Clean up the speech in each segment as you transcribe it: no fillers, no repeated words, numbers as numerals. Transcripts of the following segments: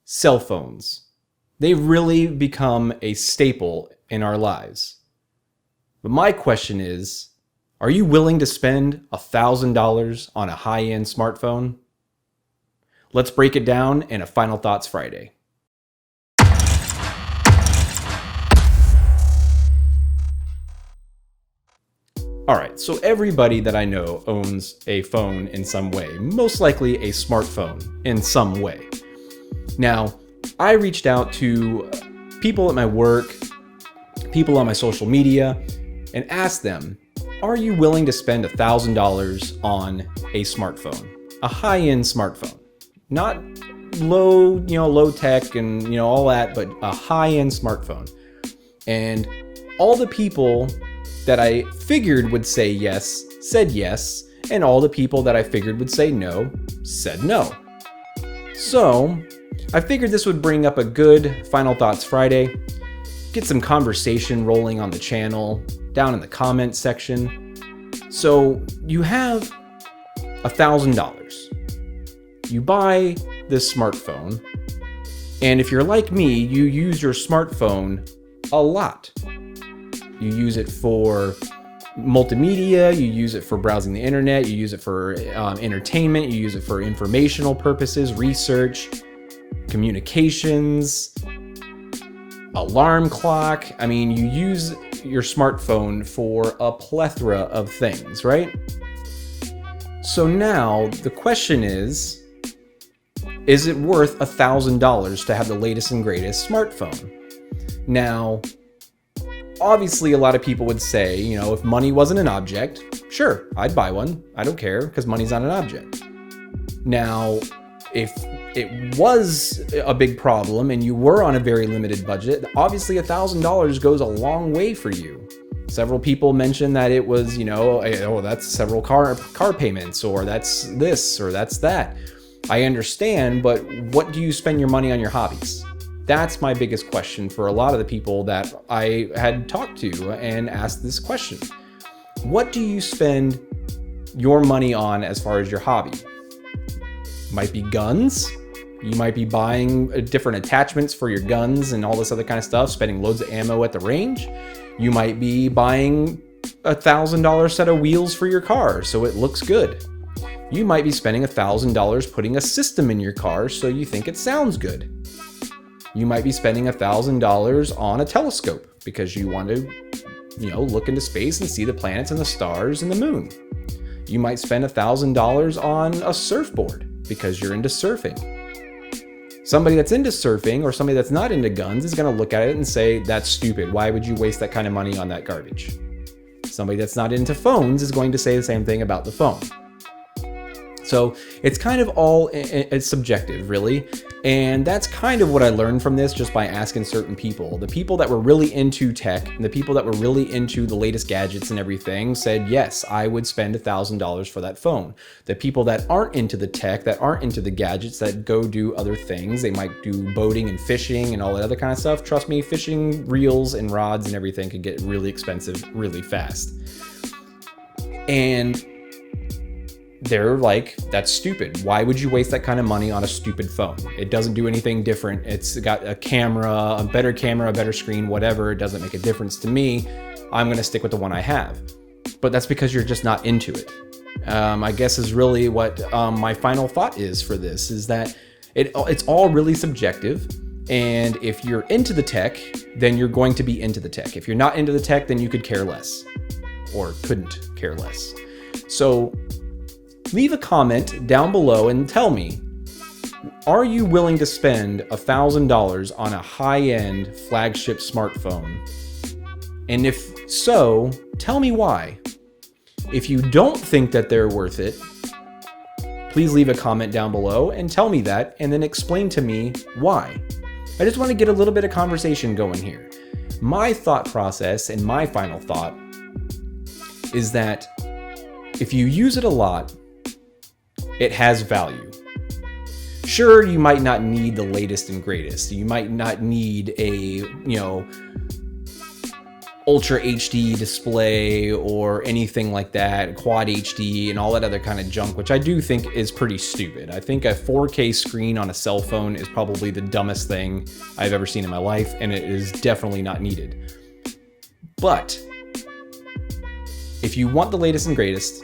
cell phones. They've really become a staple in our lives. But my question is, are you willing to spend $1,000 on a high-end smartphone? Let's break it down in a Final Thoughts Friday. All right, so everybody that I know owns a phone in some way, most likely a smartphone in some way. Now, I reached out to people at my work, people on my social media, and asked them, are you willing to spend $1,000 on a smartphone? A high-end smartphone. Not low tech and all that, but a high-end smartphone. And all the people that I figured would say yes, said yes, and all the people that I figured would say no, said no. So, I figured this would bring up a good Final Thoughts Friday, get some conversation rolling on the channel, down in the comment section. So, you have $1,000. You buy this smartphone, and if you're like me, you use your smartphone a lot. You use it for multimedia, you use it for browsing the internet, you use it for entertainment, you use it for informational purposes, research, communications, alarm clock. I mean, you use your smartphone for a plethora of things, right? So now the question is it worth $1,000 to have the latest and greatest smartphone? Now, obviously, a lot of people would say, if money wasn't an object, sure, I'd buy one. I don't care because money's not an object. Now, if it was a big problem and you were on a very limited budget, obviously $1,000 goes a long way for you. Several people mentioned that it was, that's several car payments, or that's this, or that's that. I understand, but what do you spend your money on your hobbies? That's my biggest question for a lot of the people that I had talked to and asked this question. What do you spend your money on as far as your hobby? Might be guns. You might be buying different attachments for your guns and all this other kind of stuff, spending loads of ammo at the range. You might be buying $1,000 set of wheels for your car so it looks good. You might be spending $1,000 putting a system in your car so you think it sounds good. You might be spending $1,000 on a telescope because you want to, look into space and see the planets and the stars and the moon. You might spend $1,000 on a surfboard because you're into surfing. Somebody that's into surfing or somebody that's not into guns is going to look at it and say, that's stupid. Why would you waste that kind of money on that garbage? Somebody that's not into phones is going to say the same thing about the phone. So it's kind of all it's subjective, really. And that's kind of what I learned from this just by asking certain people. The people that were really into tech and the people that were really into the latest gadgets and everything said, yes, I would spend $1,000 for that phone. The people that aren't into the tech, that aren't into the gadgets, that go do other things, they might do boating and fishing and all that other kind of stuff. Trust me, fishing reels and rods and everything can get really expensive really fast. And they're like, that's stupid. Why would you waste that kind of money on a stupid phone? It doesn't do anything different. It's got a camera, a better screen, whatever. It doesn't make a difference to me. I'm going to stick with the one I have. But that's because you're just not into it. I guess is really what my final thought is for this, is that it's all really subjective. And if you're into the tech, then you're going to be into the tech. If you're not into the tech, then you could care less or couldn't care less. So leave a comment down below and tell me, are you willing to spend $1,000 on a high-end flagship smartphone? And if so, tell me why. If you don't think that they're worth it, please leave a comment down below and tell me that, and then explain to me why. I just want to get a little bit of conversation going here. My thought process and my final thought is that if you use it a lot, it has value. Sure, you might not need the latest and greatest. You might not need a Ultra HD display or anything like that, Quad HD and all that other kind of junk, which I do think is pretty stupid. I think a 4K screen on a cell phone is probably the dumbest thing I've ever seen in my life, and it is definitely not needed. But if you want the latest and greatest,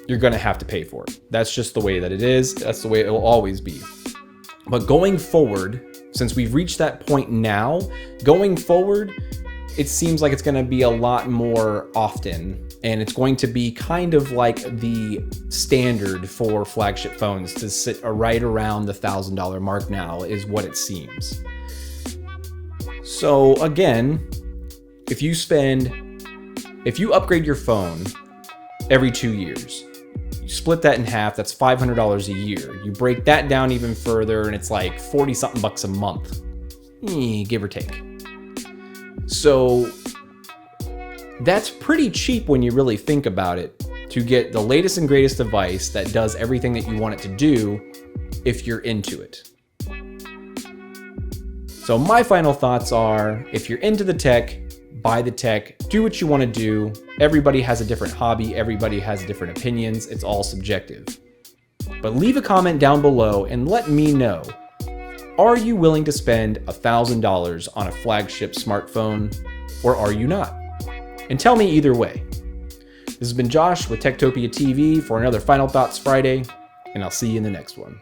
you're gonna have to pay for it. That's just the way that it is. That's the way it will always be. But going forward, since we've reached that point now, going forward, it seems like it's going to be a lot more often, and it's going to be kind of like the standard for flagship phones to sit right around the $1,000 mark now, is what it seems. So again, if you upgrade your phone every 2 years, you split that in half, that's $500 a year. You break that down even further, and it's like 40 something bucks a month, give or take. So that's pretty cheap when you really think about it, to get the latest and greatest device that does everything that you want it to do if you're into it. So my final thoughts are, if you're into the tech, buy the tech, do what you want to do. Everybody has a different hobby, everybody has different opinions, it's all subjective. But leave a comment down below and let me know, are you willing to spend $1,000 on a flagship smartphone, or are you not? And tell me either way. This has been Josh with Techtopia TV for another Final Thoughts Friday, and I'll see you in the next one.